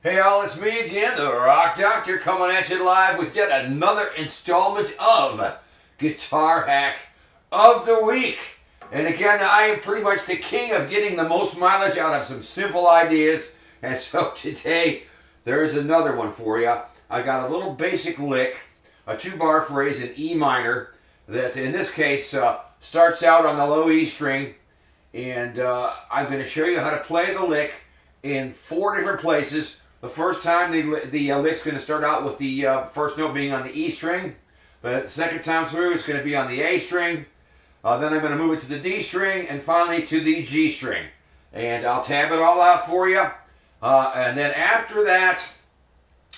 Hey all, it's me again, the Rock Doctor, coming at you live with yet another installment of Guitar Hack of the Week. And again, I am pretty much the king of getting the most mileage out of some simple ideas. And so today, there's another one for you. I got a little basic lick, a 2-bar phrase in E minor, that in this case starts out on the low E string. And I'm going to show you how to play the lick in 4 different places. The first time the lick's going to start out with the first note being on the E string. The second time through it's going to be on the A string. Then I'm going to move it to the D string and finally to the G string. And I'll tab it all out for you. And then after that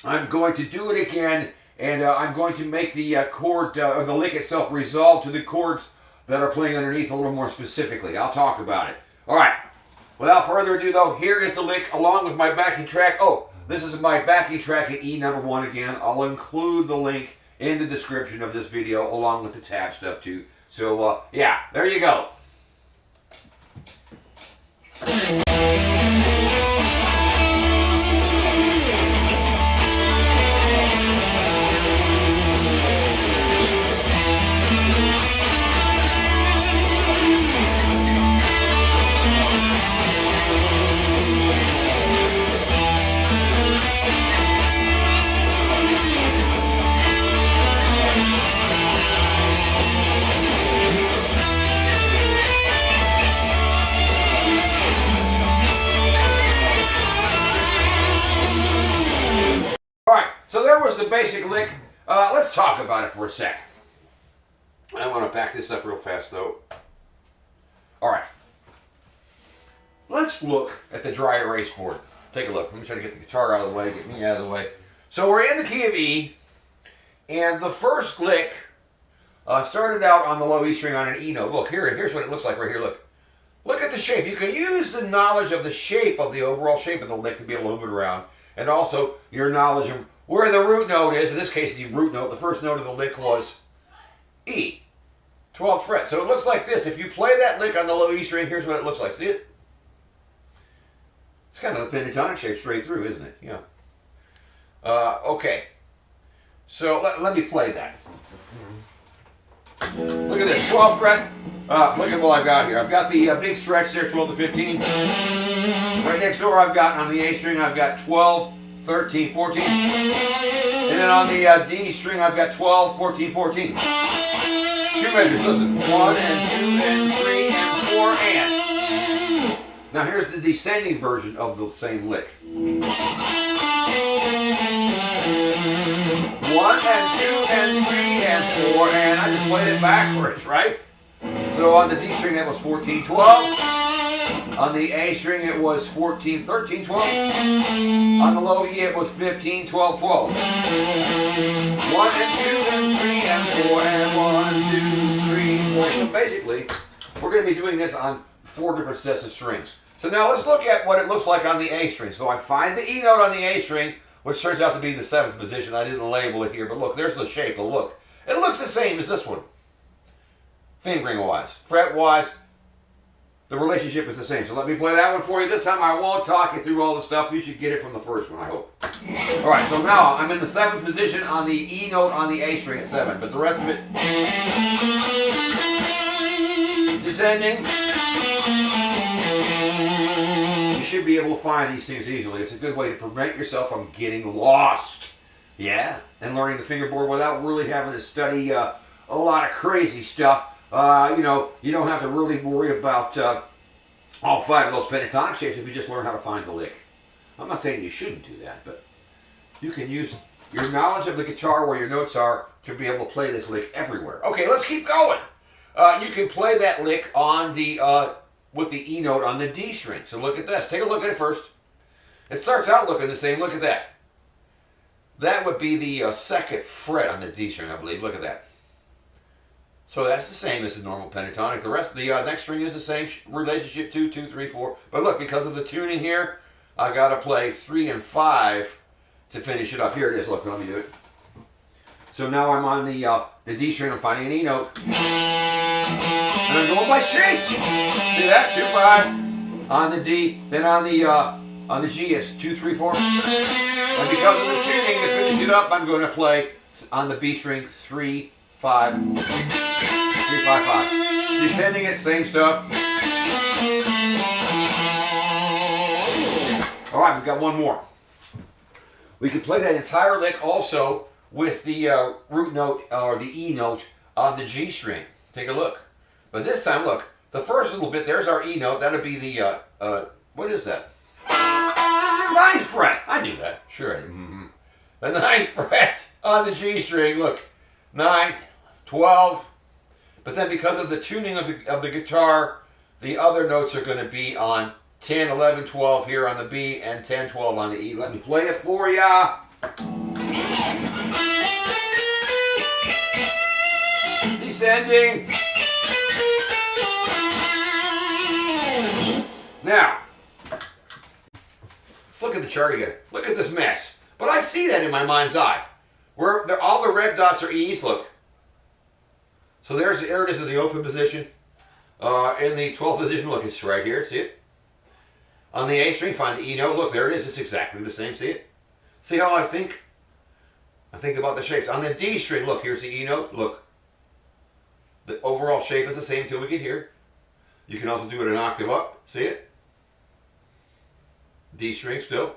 I'm going to do it again, and I'm going to make the chord, or the lick itself, resolve to the chords that are playing underneath a little more specifically. I'll talk about it. Alright, without further ado though, here is the lick along with my backing track. Oh, this is my backing track at E number 1 again. I'll include the link in the description of this video along with the tab stuff too. So yeah, there you go. So there was the basic lick. Let's talk about it for a sec. I want to back this up real fast though. Alright. Let's look at the dry erase board. Take a look. Let me try to get the guitar out of the way, get me out of the way. So we're in the key of E, and the first lick started out on the low E string on an E note. Look, here's what it looks like right here. Look. Look at the shape. You can use the knowledge of the shape of the overall shape of the lick to be able to move it around. And also your knowledge of where the root note is. In this case, the root note, the first note of the lick was E, 12th fret. So it looks like this. If you play that lick on the low E string, here's what it looks like. See it? It's kind of the pentatonic shape straight through, isn't it? Yeah. Okay. So let me play that. Look at this, 12th fret. Look at what I've got here. I've got the big stretch there, 12 to 15. Right next door, I've got on the A string, I've got 12, 13, 14. And then on the D string, I've got 12, 14, 14. 2 measures, listen. 1 and 2 and 3 and 4 and. Now here's the descending version of the same lick. 1 and 2 and 3 and 4 and. I just played it backwards, right? So on the D string, that was 14, 12. On the A string, it was 14, 13, 12. On the low E, it was 15, 12, 12. 1 and 2 and 3 and 4 and 1, 2, 3, 4. So basically, we're going to be doing this on 4 different sets of strings. So now let's look at what it looks like on the A string. So I find the E note on the A string, which turns out to be the 7th position. I didn't label it here, but look, there's the shape, the look. It looks the same as this one. Fingering-wise, fret-wise, the relationship is the same. So let me play that one for you. This time I won't talk you through all the stuff. You should get it from the first one, I hope. Alright, so now I'm in the 7th position on the E note on the A string at 7, but the rest of it, descending. You should be able to find these things easily. It's a good way to prevent yourself from getting lost. Yeah, and learning the fingerboard without really having to study a lot of crazy stuff. You know, you don't have to really worry about all 5 of those pentatonic shapes if you just learn how to find the lick. I'm not saying you shouldn't do that, but you can use your knowledge of the guitar where your notes are to be able to play this lick everywhere. Okay, let's keep going. You can play that lick on the with the E note on the D string. So look at this. Take a look at it first. It starts out looking the same. Look at that. That would be the 2nd fret on the D string, I believe. Look at that. So that's the same as the normal pentatonic. The rest of the next string is the same relationship, 2, 2, 3, 4. But look, because of the tuning here, I got to play 3 and 5 to finish it up. Here it is. Look, let me do it. So now I'm on the D string. I'm finding an E note. And I'm going by shape. See that? 2, 5 on the D. Then on the On the G, it's 2, 3, 4. And because of the tuning to finish it up, I'm going to play on the B string 3, 5, 3, 5, 5. Descending it, same stuff. All right, we've got one more. We could play that entire lick also with the root note or the E note on the G string. Take a look. But this time, look, the first little bit, there's our E note. That'll be the, what is that? 9th fret. I knew that. Sure. Mm-hmm. The 9th fret on the G string. Look, 9, 12. But then because of the tuning of the guitar, the other notes are going to be on 10, 11, 12 here on the B and 10, 12 on the E. Let me play it for ya. Descending. Now, let's look at the chart again. Look at this mess. But I see that in my mind's eye. Where all the red dots are E's, look. So there it is in the open position. In the 12th position, look, it's right here, see it? On the A string, find the E note. Look, there it is. It's exactly the same. See it? See how I think? I think about the shapes. On the D string, look, here's the E note. Look. The overall shape is the same until we get here. You can also do it an octave up. See it? D string still.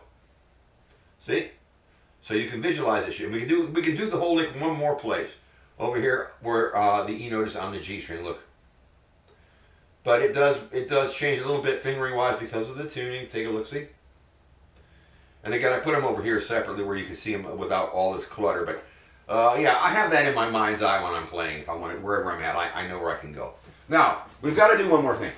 See? So you can visualize this shit. We can do the whole lick in one more place. Over here where the E note is on the G string. Look. But it does change a little bit fingering wise because of the tuning. Take a look, see? And again, I put them over here separately where you can see them without all this clutter. But yeah, I have that in my mind's eye when I'm playing. If I want it, wherever I'm at, I know where I can go. Now, we've got to do one more thing.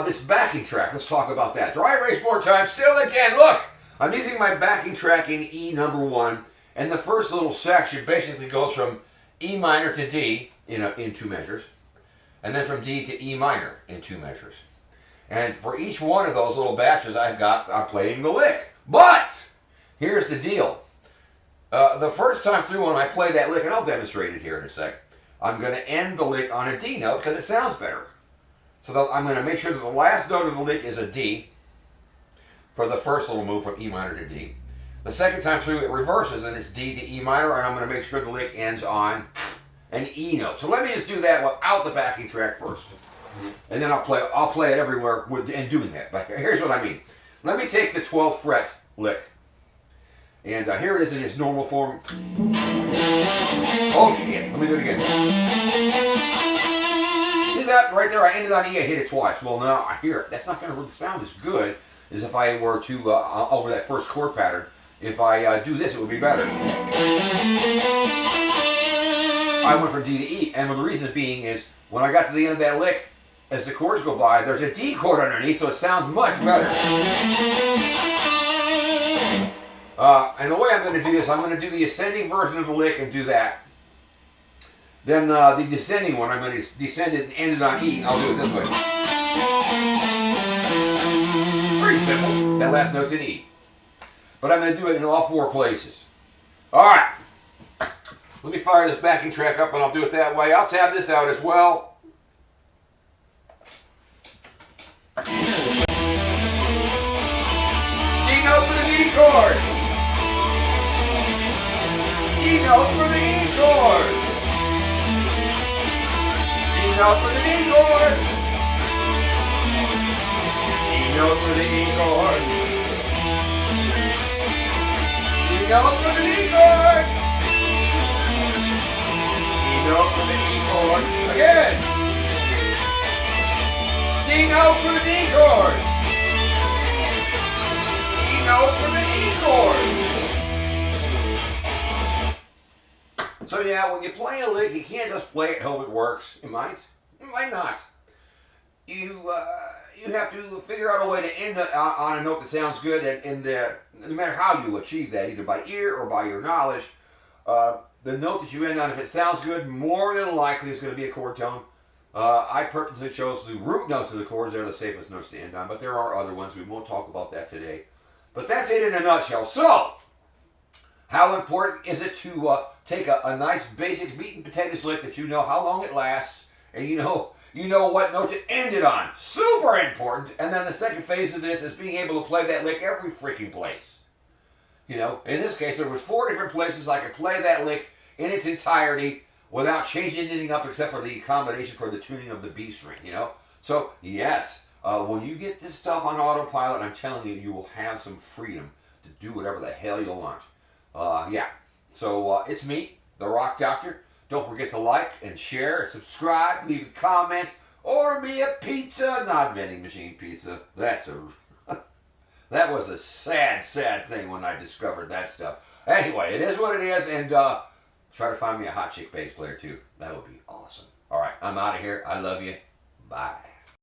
This backing track, let's talk about that. Dry erase more time. Still again, look! I'm using my backing track in E number 1. And the first little section basically goes from E minor to D in 2 measures. And then from D to E minor in 2 measures. And for each one of those little batches I'm playing the lick. But here's the deal. The first time through when I play that lick, and I'll demonstrate it here in a sec, I'm going to end the lick on a D note because it sounds better. So I'm going to make sure that the last note of the lick is a D for the first little move from E minor to D. The second time through it reverses and it's D to E minor, and I'm going to make sure the lick ends on an E note. So let me just do that without the backing track first. And then I'll play it everywhere and doing that. But here's what I mean. Let me take the 12th fret lick. And here it is in its normal form. Oh shit, let me do it again. See that right there? I ended on E, I hit it twice. Well now I hear it. That's not going to really sound as good as if I were to, over that first chord pattern. If I do this, it would be better. I went from D to E, and the reason being is when I got to the end of that lick, as the chords go by, there's a D chord underneath, so it sounds much better. And the way I'm going to do this, I'm going to do the ascending version of the lick and do that. Then the descending one, I'm going to descend it and end it on E. I'll do it this way. Pretty simple. That last note's in E. But I'm going to do it in all 4 places. All right. Let me fire this backing track up and I'll do it that way. I'll tab this out as well. D note for the D chord. E note for the E chord. E note for the D chord. E note for the E chord. E note for the D chord. E note for the E chord. Again. D note for the D chord. E note for the E chord. So yeah, when you play a lick, you can't just play it and hope it works. It might not. You have to figure out a way to end on a note that sounds good, and no matter how you achieve that, either by ear or by your knowledge, the note that you end on, if it sounds good, more than likely it's going to be a chord tone. I purposely chose the root notes of the chords. They're the safest notes to end on, but there are other ones. We won't talk about that today. But that's it in a nutshell. So, how important is it to take a nice basic meat and potatoes lick that you know how long it lasts, and you know You know what note to end it on. Super important. And then the second phase of this is being able to play that lick every freaking place. You know, in this case, there was 4 different places I could play that lick in its entirety without changing anything up except for the combination for the tuning of the B string, you know? So, yes, when you get this stuff on autopilot, I'm telling you, you will have some freedom to do whatever the hell you want. Yeah. So, it's me, the Rock Doctor. Don't forget to like and share, subscribe, leave a comment, order me a pizza. Not vending machine pizza. That was a sad, sad thing when I discovered that stuff. Anyway, it is what it is, and try to find me a hot chick bass player too. That would be awesome. All right, I'm out of here. I love you. Bye.